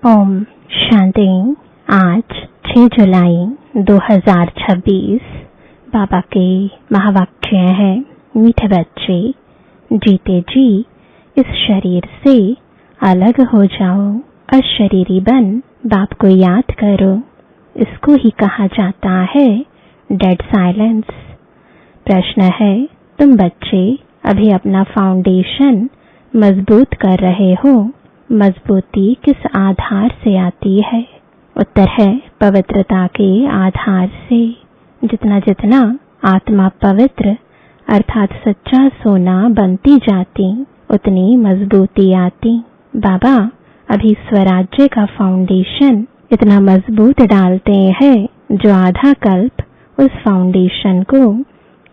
ओम शांति। आज 6 जुलाई 2026 बाबा के महावाक्य है। मीठे बच्चे, जीते जी इस शरीर से अलग हो जाओ, अशरीरी बन बाप को याद करो। इसको ही कहा जाता है डेड साइलेंस। प्रश्न है, तुम बच्चे अभी अपना फाउंडेशन मजबूत कर रहे हो। मजबूती किस आधार से आती है? उत्तर है पवित्रता के आधार से। जितना जितना आत्मा पवित्र अर्थात सच्चा सोना बनती जाती, उतनी मजबूती आती। बाबा अभी स्वराज्य का फाउंडेशन इतना मजबूत डालते हैं जो आधा कल्प उस फाउंडेशन को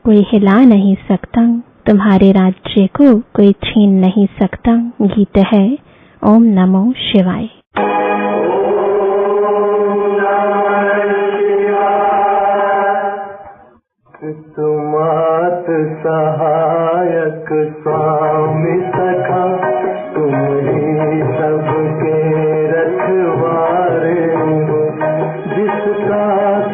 कोई हिला नहीं सकता। तुम्हारे राज्य को कोई छीन नहीं सकता। गीत है ओम नमो शिवाय। तुमात सहायक स्वामी सखा, तुम ही सबके रखवारे हो। जिसका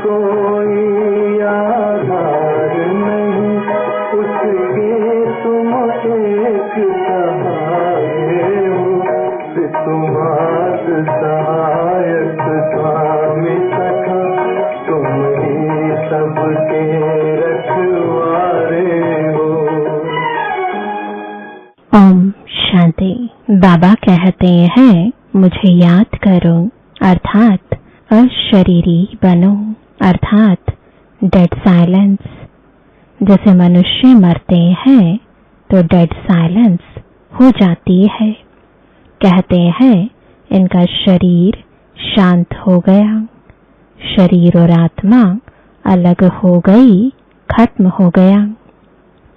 कोई आधार नहीं, उसके तुम एक सहारे हो। तुमात सहायक स्वामी सखा, तुम ही सबके रखवारे हो। ओम शांति। बाबा कहते हैं मुझे याद करो अर्थात अशरीरी बनो अर्थात डेड साइलेंस। जैसे मनुष्य मरते हैं तो डेड साइलेंस हो जाती है। कहते हैं इनका शरीर शांत हो गया। शरीर और आत्मा अलग हो गई, खत्म हो गया।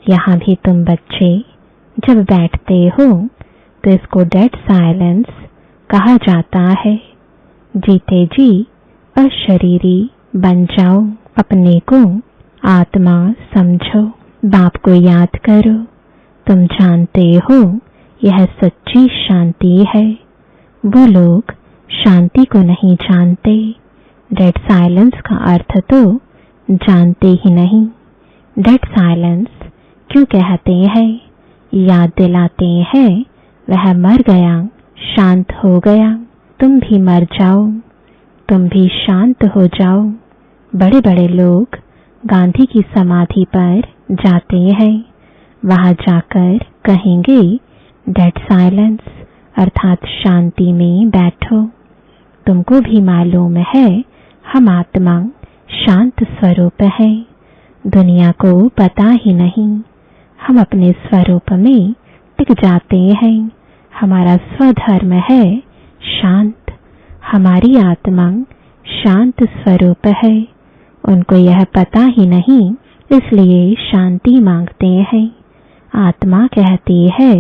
यहाँ भी तुम बच्चे जब बैठते हो तो इसको डेड साइलेंस कहा जाता है। जीते जी अशरीरी बन जाओ, अपने को आत्मा समझो, बाप को याद करो। तुम जानते हो यह सच्ची शांति है। वो लोग शांति को नहीं जानते। डेड साइलेंस का अर्थ तो जानते ही नहीं। डेड साइलेंस क्यों कहते हैं? याद दिलाते हैं वह मर गया, शांत हो गया। तुम भी मर जाओ, तुम भी शांत हो जाओ। बड़े बड़े लोग गांधी की समाधि पर जाते हैं। वहां जाकर कहेंगे डेड साइलेंस अर्थात शांति में बैठो। तुमको भी मालूम है हम आत्मा शांत स्वरूप है। दुनिया को पता ही नहीं। हम अपने स्वरूप में टिक जाते हैं। हमारा स्वधर्म है शांत। हमारी आत्मा शांत स्वरूप है। उनको यह पता ही नहीं, इसलिए शांति मांगते हैं। आत्मा कहती है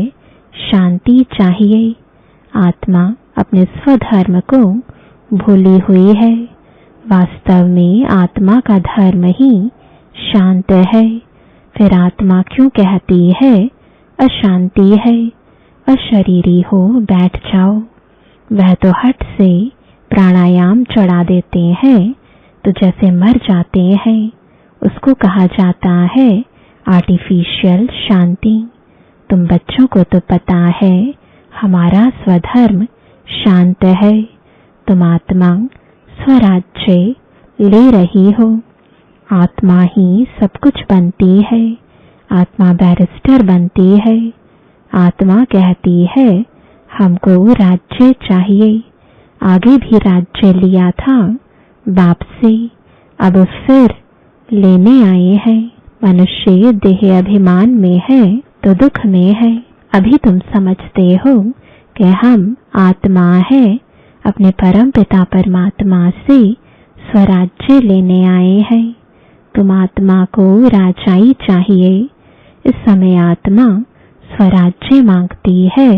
शांति चाहिए। आत्मा अपने स्वधर्म को भूली हुई है। वास्तव में आत्मा का धर्म ही शांत है। फिर आत्मा क्यों कहती है अशांति है? अशरीरी हो, बैठ जाओ। वह तो हट से प्राणायाम चढ़ा देते हैं तो जैसे मर जाते हैं। उसको कहा जाता है आर्टिफिशियल शांति। तुम बच्चों को तो पता है हमारा स्वधर्म शांत है। तुम आत्मा स्वराज्य ले रही हो। आत्मा ही सब कुछ बनती है। आत्मा बैरिस्टर बनती है। आत्मा कहती है हमको राज्य चाहिए। आगे भी राज्य लिया था बाप से, अब फिर लेने आए हैं। मनुष्य देह अभिमान में है तो दुख में है। अभी तुम समझते हो कि हम आत्मा है, अपने परम पिता परमात्मा से स्वराज्य लेने आए हैं। तुम आत्मा को राजाई चाहिए। इस समय आत्मा स्वराज्य मांगती है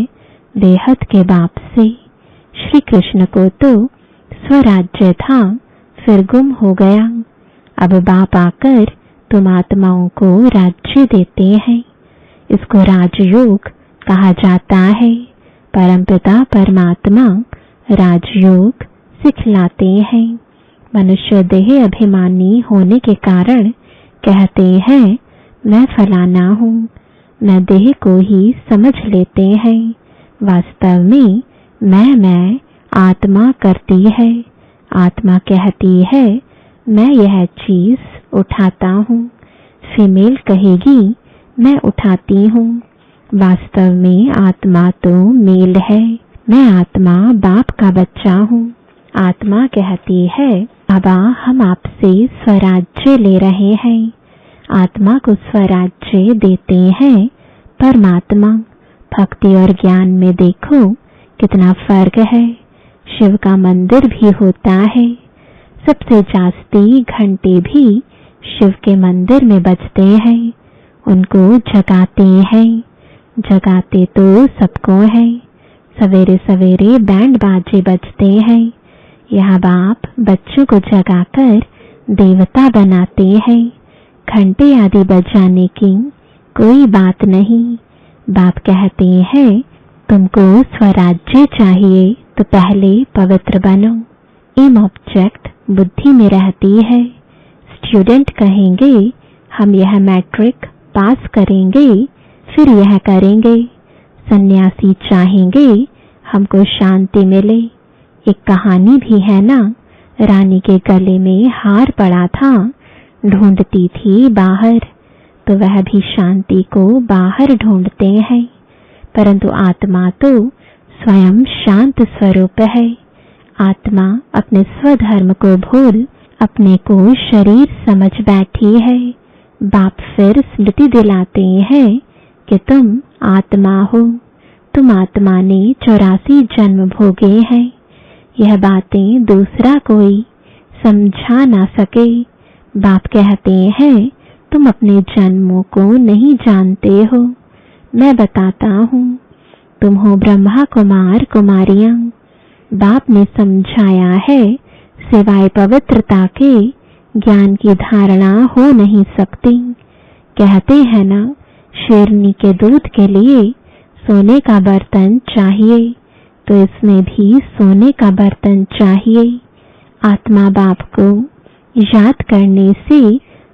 बेहद के बाप से। श्री कृष्ण को तो स्वराज्य था, फिर गुम हो गया। अब बाप आकर तुम आत्माओं को राज्य देते हैं। इसको राजयोग कहा जाता है। परमपिता परमात्मा राजयोग सिखलाते हैं। मनुष्य देह अभिमानी होने के कारण कहते हैं मैं फलाना हूँ, मैं देह को ही समझ लेते हैं। वास्तव में मैं आत्मा करती है। आत्मा कहती है मैं यह चीज उठाता हूँ। फीमेल कहेगी मैं उठाती हूँ। वास्तव में आत्मा तो मेल है। मैं आत्मा बाप का बच्चा हूँ। आत्मा कहती है बाबा हम आपसे स्वराज्य ले रहे हैं। आत्मा को स्वराज्य देते हैं परमात्मा। भक्ति और ज्ञान में देखो कितना फर्क है। शिव का मंदिर भी होता है। सबसे जास्ती घंटे भी शिव के मंदिर में बजते हैं। उनको जगाते हैं। जगाते तो सबको है। सवेरे सवेरे बैंड बाजे बजते हैं। यह बाप बच्चों को जगाकर देवता बनाते हैं। घंटे आदि बजाने की कोई बात नहीं। बाप कहते हैं तुमको स्वराज्य चाहिए तो पहले पवित्र बनो। एम ऑब्जेक्ट बुद्धि में रहती है। स्टूडेंट कहेंगे हम यह मैट्रिक पास करेंगे फिर यह करेंगे। सन्यासी चाहेंगे हमको शांति मिले। एक कहानी भी है ना, रानी के गले में हार पड़ा था, ढूंढती थी बाहर, तो वह भी शांति को बाहर ढूंढते हैं। परंतु आत्मा तो स्वयं शांत स्वरूप है। आत्मा अपने स्वधर्म को भूल अपने को शरीर समझ बैठी है। बाप फिर स्मृति दिलाते हैं कि तुम आत्मा हो। तुम आत्मा ने 84 जन्म भोगे हैं। यह बातें दूसरा कोई समझा ना सके। बाप कहते हैं तुम अपने जन्मों को नहीं जानते हो, मैं बताता हूँ। तुम हो ब्रह्मा कुमार कुमारियां। बाप ने समझाया है सिवाय पवित्रता के ज्ञान की धारणा हो नहीं सकती। कहते हैं ना शेरनी के दूध के लिए सोने का बर्तन चाहिए, तो इसमें भी सोने का बर्तन चाहिए। आत्मा बाप को याद करने से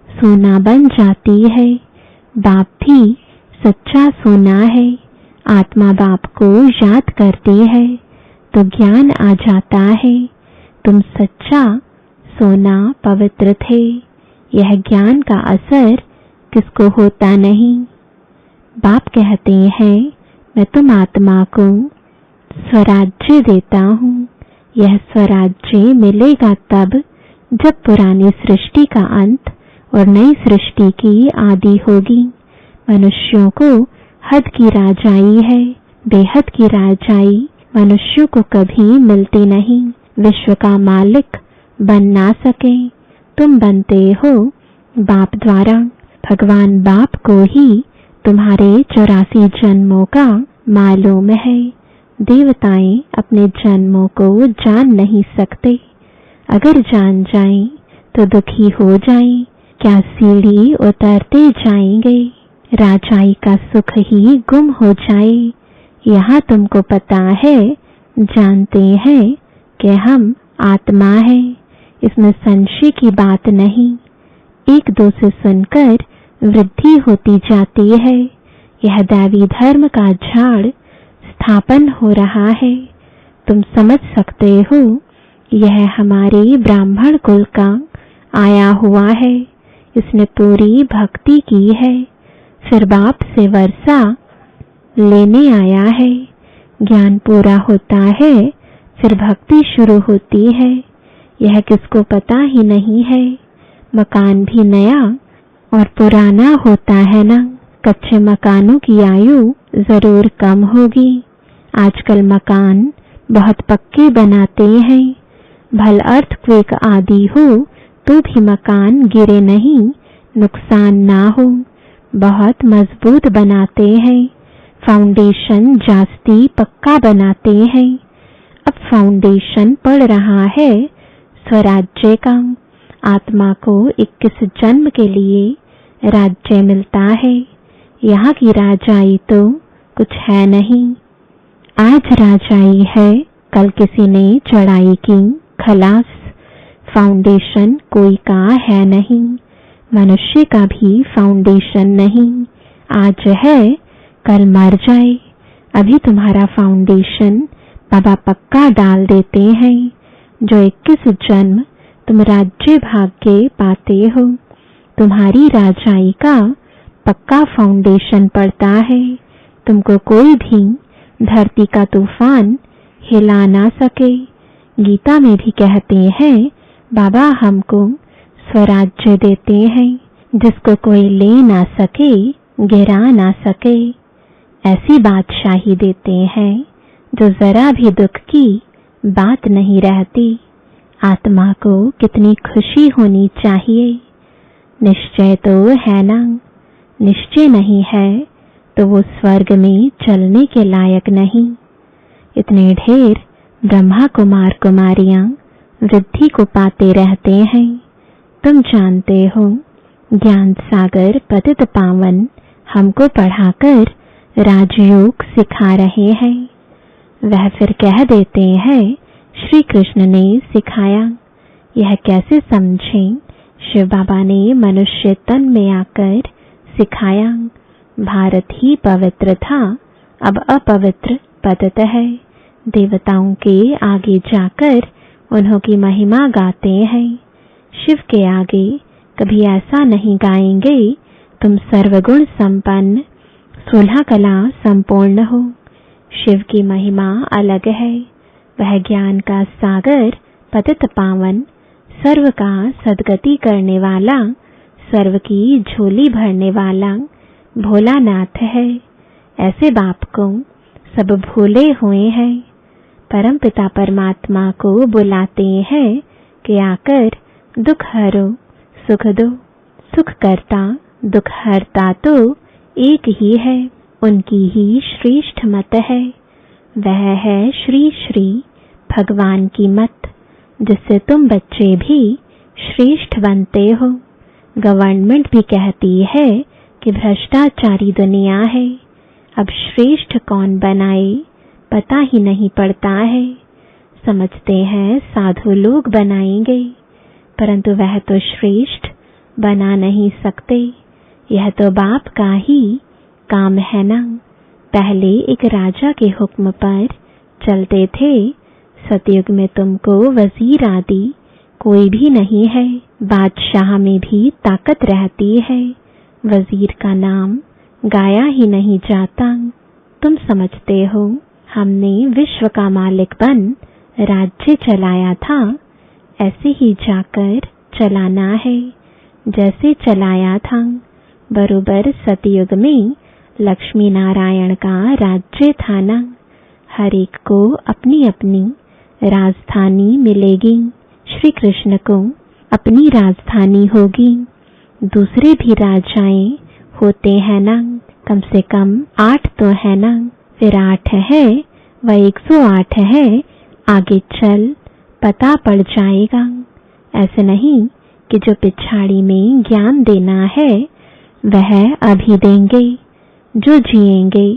सोना बन जाती है। बाप भी सच्चा सोना है। आत्मा बाप को याद करती है तो ज्ञान आ जाता है। तुम सच्चा सोना पवित्र थे। यह ज्ञान का असर किसको होता नहीं। बाप कहते हैं मैं तुम आत्मा को स्वराज्य देता हूँ। यह स्वराज्य मिलेगा तब जब पुरानी सृष्टि का अंत और नई सृष्टि की आदि होगी। मनुष्यों को हद की राजाई है, बेहद की राजाई मनुष्यों को कभी मिलती नहीं। विश्व का मालिक बन ना सके। तुम बनते हो बाप द्वारा। भगवान बाप को ही तुम्हारे 84 जन्मों का मालूम है। देवताएं अपने जन्मों को जान नहीं सकते। अगर जान जाएं तो दुखी हो जाएं। क्या सीढ़ी उतरते जाएंगे, राजाई का सुख ही गुम हो जाए। यहाँ तुमको पता है, जानते हैं कि हम आत्मा है। इसमें संशय की बात नहीं। एक दो से सुनकर वृद्धि होती जाती है। यह दैवी धर्म का झाड़ स्थापन हो रहा है। तुम समझ सकते हो यह हमारे ब्राह्मण कुल का आया हुआ है। इसने पूरी भक्ति की है, फिर बाप से वर्षा लेने आया है। ज्ञान पूरा होता है, फिर भक्ति शुरू होती है। यह किसको पता ही नहीं है। मकान भी नया और पुराना होता है ना। कच्चे मकानों की आयु जरूर कम होगी। आजकल मकान बहुत पक्के बनाते हैं। भल अर्थक्वेक आदि हो तो भी मकान गिरे नहीं, नुकसान ना हो। बहुत मजबूत बनाते हैं। फाउंडेशन जास्ती पक्का बनाते हैं। अब फाउंडेशन पड़ रहा है स्वराज्य का। आत्मा को 21 जन्म के लिए राज्य मिलता है। यहाँ की राजाई तो कुछ है नहीं। आज राजाई है, कल किसी ने चढ़ाई की, खलास, फाउंडेशन कोई का है नहीं, मनुष्य का भी फाउंडेशन नहीं। आज है कल मर जाए, अभी तुम्हारा फाउंडेशन बाबा पक्का डाल देते हैं। जो 21 जन्म तुम राज्य भाग्य पाते हो, तुम्हारी राजाई का पक्का फाउंडेशन पड़ता है। तुमको कोई भी धरती का तूफान हिला ना सके। गीता में भी कहते हैं बाबा हमको स्वराज्य देते हैं, जिसको कोई ले ना सके, गिरा ना सके। ऐसी बादशाही देते हैं जो जरा भी दुख की बात नहीं रहती। आत्मा को कितनी खुशी होनी चाहिए। निश्चय तो है ना, निश्चय नहीं है तो वो स्वर्ग में चलने के लायक नहीं। इतने ढेर ब्रह्मा कुमार कुमारियां वृद्धि को पाते रहते हैं। तुम जानते हो ज्ञान सागर पतित पावन हमको पढ़ाकर राजयोग सिखा रहे हैं। वह फिर कह देते हैं श्री कृष्ण ने सिखाया। यह कैसे समझें? शिव बाबा ने मनुष्य तन में आकर सिखाया। भारत ही पवित्र था, अब अपवित्र पतित है। देवताओं के आगे जाकर उन्हों की महिमा गाते हैं। शिव के आगे कभी ऐसा नहीं गाएंगे तुम सर्वगुण संपन्न 16 कला संपूर्ण हो। शिव की महिमा अलग है। वह ज्ञान का सागर पतित पावन, सर्व का सद्गति करने वाला, सर्व की झोली भरने वाला भोलानाथ है। ऐसे बाप को सब भूले हुए हैं। परम पिता परमात्मा को बुलाते हैं कि आकर दुख हरो, सुख दो। सुख करता दुख हरता तो एक ही है, उनकी ही श्रेष्ठ मत है। वह है श्री श्री भगवान की मत, जिससे तुम बच्चे भी श्रेष्ठ बनते हो। गवर्नमेंट भी कहती है कि भ्रष्टाचारी दुनिया है। अब श्रेष्ठ कौन बनाए पता ही नहीं पड़ता है। समझते हैं साधु लोग बनाएंगे, परंतु वह तो श्रेष्ठ बना नहीं सकते। यह तो बाप का ही काम है ना। पहले एक राजा के हुक्म पर चलते थे। सतयुग में तुमको वजीर आदि कोई भी नहीं है। बादशाह में भी ताकत रहती है। वजीर का नाम गाया ही नहीं जाता। तुम समझते हो हमने विश्व का मालिक बन राज्य चलाया था, ऐसे ही जाकर चलाना है जैसे चलाया था। बरोबर सतयुग में लक्ष्मी नारायण का राज्य था ना। हर एक को अपनी अपनी राजधानी मिलेगी। श्री कृष्ण को अपनी राजधानी होगी। दूसरे भी राजाएं होते हैं ना, कम से कम 8 तो है ना। फिर 8 है व 108 है, आगे चल पता पड़ जाएगा। ऐसे नहीं कि जो पिछाड़ी में ज्ञान देना है वह अभी देंगे। जो जिएंगे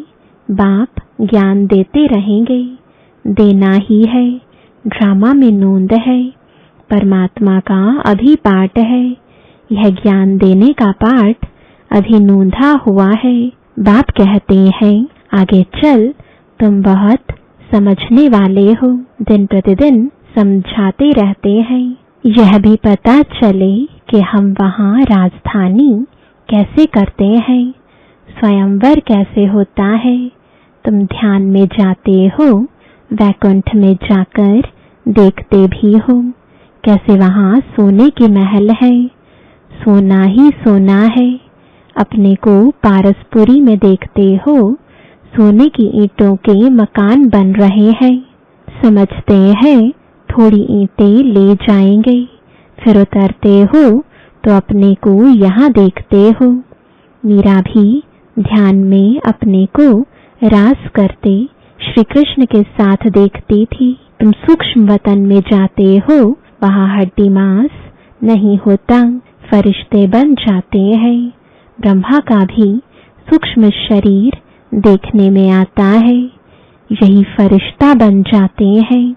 बाप ज्ञान देते रहेंगे। देना ही है। ड्रामा में नोंद है, परमात्मा का अभी पाठ है। यह ज्ञान देने का पाठ अभी नोंधा हुआ है। बाप कहते हैं आगे चल, तुम बहुत समझने वाले हो। दिन प्रतिदिन समझाते रहते हैं। यह भी पता चले कि हम वहाँ राजधानी कैसे करते हैं, स्वयंवर कैसे होता है। तुम ध्यान में जाते हो, वैकुंठ में जाकर देखते भी हो कैसे वहाँ सोने की महल है। सोना ही सोना है। अपने को पारसपुरी में देखते हो, सोने की ईंटों के मकान बन रहे हैं। समझते हैं थोड़ी ईंटें ले जाएंगे, फिर उतरते हो तो अपने को यहाँ देखते हो। मीरा भी ध्यान में अपने को रास करते श्री कृष्ण के साथ देखती थी। तुम सूक्ष्म वतन में जाते हो, वहाँ हड्डी मांस नहीं होता, फरिश्ते बन जाते हैं। ब्रह्मा का भी सूक्ष्म शरीर देखने में आता है। यही फरिश्ता बन जाते हैं।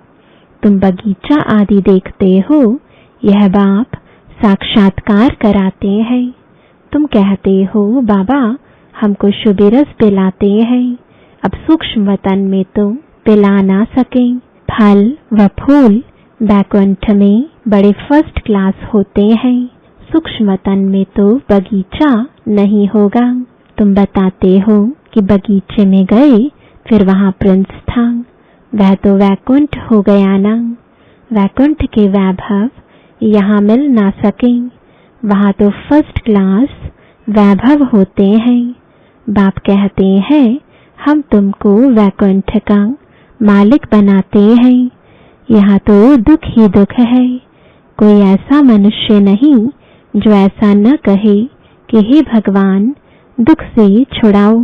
तुम बगीचा आदि देखते हो, यह बाप साक्षात्कार कराते हैं। तुम कहते हो बाबा हमको शुभ रस पिलाते हैं। अब सूक्ष्म वतन में तो पिला ना सके। फल व फूल बैकुंठ में बड़े फर्स्ट क्लास होते हैं। सूक्ष्म वतन में तो बगीचा नहीं होगा। तुम बताते हो कि बगीचे में गए, फिर वहां प्रिंस था। वह तो वैकुंठ हो गया ना। वैकुंठ के वैभव यहाँ मिल ना सके। वहां तो फर्स्ट क्लास वैभव होते हैं। बाप कहते हैं हम तुमको वैकुंठ का मालिक बनाते हैं। यहाँ तो दुख ही दुख है। कोई ऐसा मनुष्य नहीं जो ऐसा न कहे कि हे भगवान दुख से छुड़ाओ।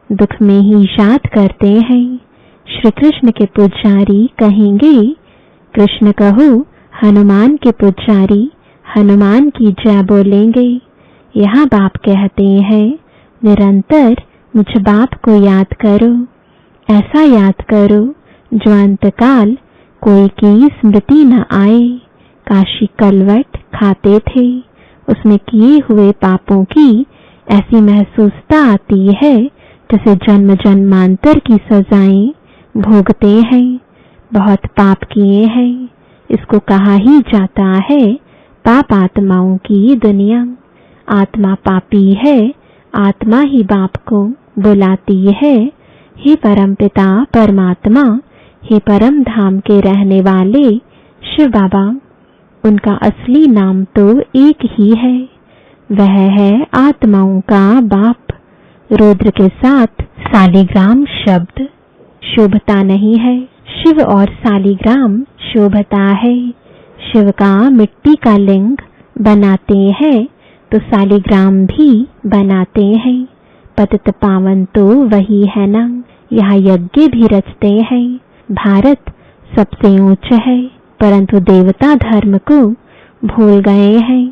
दुख में ही याद करते हैं। श्री कृष्ण के पुजारी कहेंगे कृष्ण कहो, हनुमान के पुजारी हनुमान की जय बोलेंगे। यहाँ बाप कहते हैं निरंतर मुझ बाप को याद करो। ऐसा याद करो जो अंतकाल कोई की स्मृति न आए। काशी कलवट खाते थे, उसमें किए हुए पापों की ऐसी महसूसता आती है जैसे जन्म जन्मांतर की सजाएं भोगते हैं। बहुत पाप किए हैं, इसको कहा ही जाता है पाप आत्माओं की दुनिया। आत्मा पापी है, आत्मा ही बाप को बुलाती है। हे परमपिता परमात्मा, हे परम धाम के रहने वाले शिव बाबा, उनका असली नाम तो एक ही है, वह है आत्माओं का बाप। रुद्र के साथ सालिग्राम शब्द शोभता नहीं है। शिव और सालिग्राम शोभता है। शिव का मिट्टी का लिंग बनाते हैं तो सालिग्राम भी बनाते हैं। पतित पावन तो वही है ना। यहाँ यज्ञ भी रचते हैं। भारत सबसे ऊंच है, परंतु देवता धर्म को भूल गए हैं।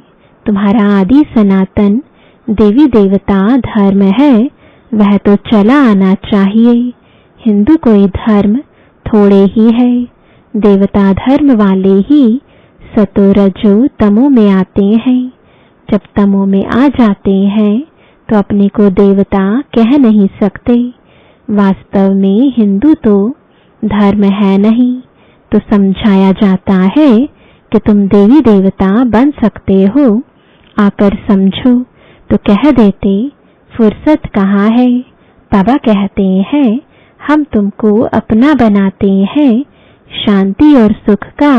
तुम्हारा आदि सनातन देवी देवता धर्म है, वह तो चला आना चाहिए। हिंदू कोई धर्म थोड़े ही है। देवता धर्म वाले ही सतो रजो तमो में आते हैं। जब तमो में आ जाते हैं तो अपने को देवता कह नहीं सकते। वास्तव में हिंदू तो धर्म है नहीं, तो समझाया जाता है कि तुम देवी देवता बन सकते हो, आकर समझो, तो कह देते फुर्सत कहाँ है। बाबा कहते हैं हम तुमको अपना बनाते हैं, शांति और सुख का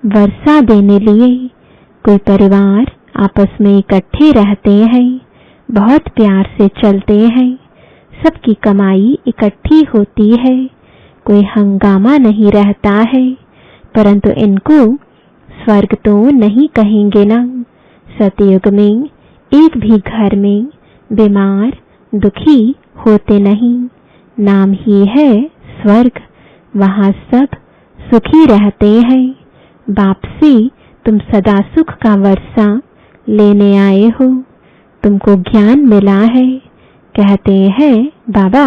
वर्षा देने लिए। कोई परिवार आपस में इकट्ठे रहते हैं, बहुत प्यार से चलते हैं, सबकी कमाई इकट्ठी होती है, कोई हंगामा नहीं रहता है। परंतु इनको स्वर्ग तो नहीं कहेंगे ना। सतयुग में एक भी घर में बीमार दुखी होते नहीं। नाम ही है स्वर्ग, वहां सब सुखी रहते हैं। बाप से तुम सदा सुख का वर्षा लेने आए हो, तुमको ज्ञान मिला है। कहते हैं बाबा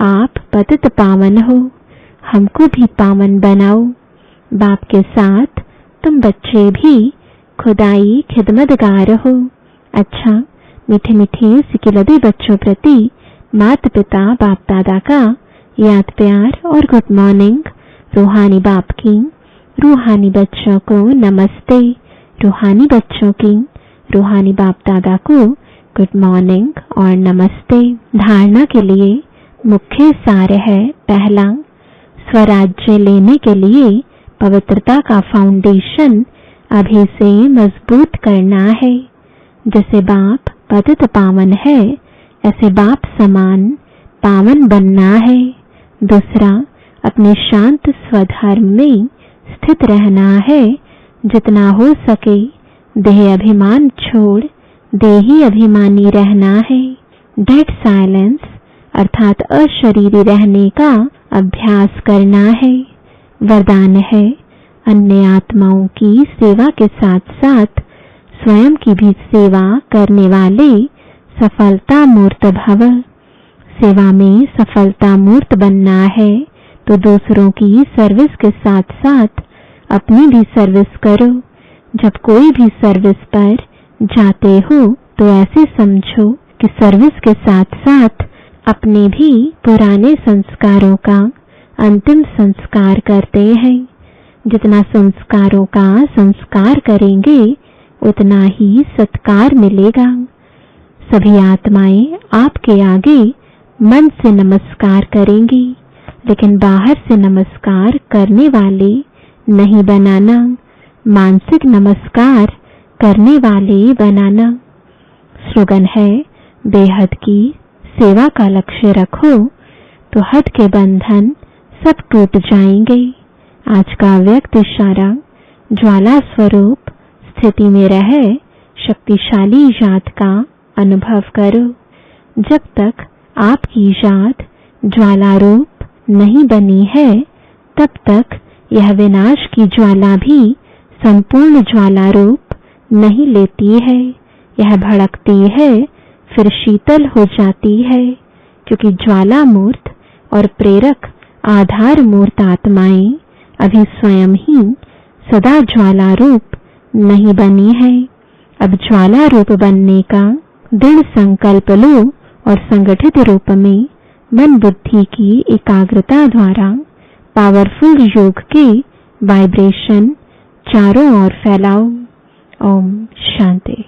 आप पतित पावन हो, हमको भी पावन बनाओ। बाप के साथ तुम बच्चे भी खुदाई खिदमतगार हो। अच्छा, मीठे मीठे सिकिलदे बच्चों प्रति माता पिता बाप दादा का याद प्यार और गुड मॉर्निंग। रूहानी बाप की रूहानी बच्चों को नमस्ते। रूहानी बच्चों की रूहानी बाप दादा को गुड मॉर्निंग और नमस्ते। धारणा के लिए मुख्य सार है, पहला, स्वराज्य लेने के लिए पवित्रता का फाउंडेशन अभी से मजबूत करना है। जैसे बाप पतित पावन है, ऐसे बाप समान पावन बनना है। दूसरा, अपने शांत स्वधर्म में स्थित रहना है। जितना हो सके देह अभिमान छोड़ देही अभिमानी रहना है। डेड साइलेंस अर्थात अशरीरी रहने का अभ्यास करना है। वरदान है, अन्य आत्माओं की सेवा के साथ साथ स्वयं की भी सेवा करने वाले सफलता मूर्त भव। सेवा में सफलता मूर्त बनना है तो दूसरों की सर्विस के साथ साथ अपनी भी सर्विस करो। जब कोई भी सर्विस पर जाते हो तो ऐसे समझो कि सर्विस के साथ साथ अपने भी पुराने संस्कारों का अंतिम संस्कार करते हैं। जितना संस्कारों का संस्कार करेंगे उतना ही सत्कार मिलेगा। सभी आत्माएं आपके आगे मन से नमस्कार करेंगी, लेकिन बाहर से नमस्कार करने वाले नहीं बनाना, मानसिक नमस्कार करने वाले बनाना। स्लोगन है, बेहद की सेवा का लक्ष्य रखो तो हद के बंधन सब टूट जाएंगे। आज का व्यक्त इशारा, ज्वाला स्वरूप स्थिति में रहे शक्तिशाली याद का अनुभव करो। जब तक आपकी याद ज्वाला रूप नहीं बनी है, तब तक यह विनाश की ज्वाला भी संपूर्ण ज्वाला रूप नहीं लेती है। यह भड़कती है, फिर शीतल हो जाती है, क्योंकि ज्वाला मूर्त और प्रेरक आधार मूर्त आत्माएं अभी स्वयं ही सदा ज्वाला रूप नहीं बनी है। अब ज्वाला रूप बनने का दृढ़ संकल्प लो और संगठित रूप में मन बुद्धि की एकाग्रता द्वारा पावरफुल योग के वाइब्रेशन चारों ओर फैलाओ। ओम शांति।